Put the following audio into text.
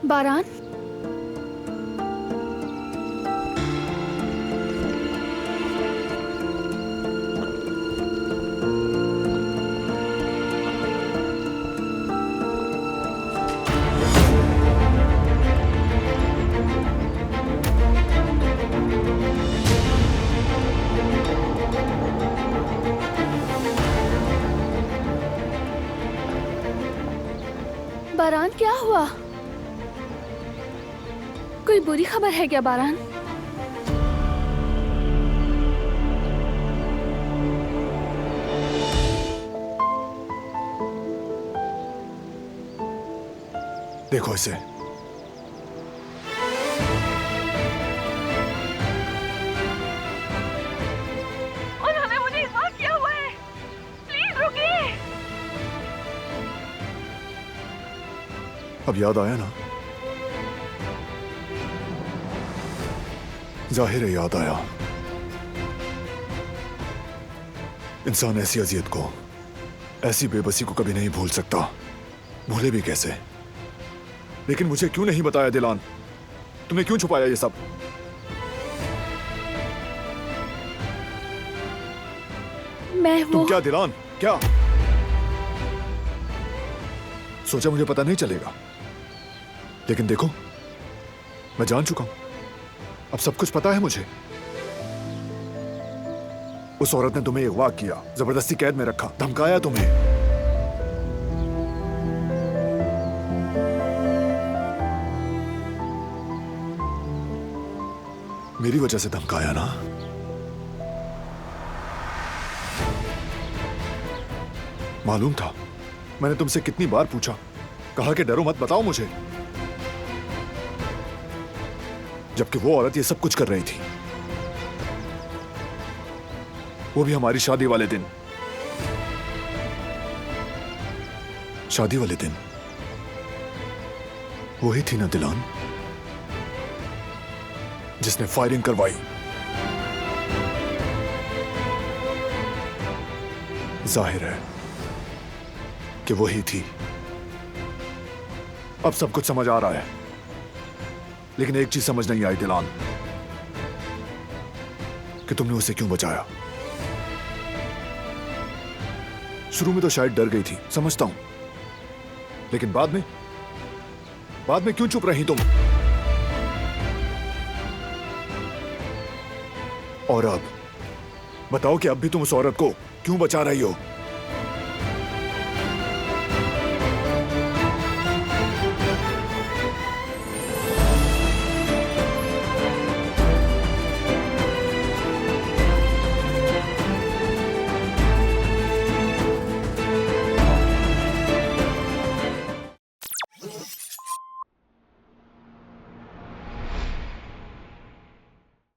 बारान, बारान क्या हुआ? कोई बुरी खबर है क्या बारान? देखो इसे। उन्होंने मुझे इन्वॉल्व किया हुआ है। प्लीज रुकिए। अब याद आया ना? जाहिर है याद आया। इंसान ऐसी अजियत को, ऐसी बेबसी को कभी नहीं भूल सकता, भूले भी कैसे। लेकिन मुझे क्यों नहीं बताया दिलान? तुमने क्यों छुपाया ये सब? तुम क्या दिलान, क्या सोचा मुझे पता नहीं चलेगा? लेकिन देखो, मैं जान चुका हूं। अब सब कुछ पता है मुझे। उस औरत ने तुम्हें अगवा किया, जबरदस्ती कैद में रखा, धमकाया तुम्हें। मेरी वजह से धमकाया ना? मालूम था। मैंने तुमसे कितनी बार पूछा, कहा कि डरो मत, बताओ मुझे। जबकि वो औरत ये सब कुछ कर रही थी, वो भी हमारी शादी वाले दिन। शादी वाले दिन वही थी ना दिलान, जिसने फायरिंग करवाई। जाहिर है कि वही थी। अब सब कुछ समझ आ रहा है, लेकिन एक चीज समझ नहीं आई दिलान, कि तुमने उसे क्यों बचाया। शुरू में तो शायद डर गई थी, समझता हूं, लेकिन बाद में क्यों चुप रही तुम? और अब बताओ कि अब भी तुम उस औरत को क्यों बचा रही हो?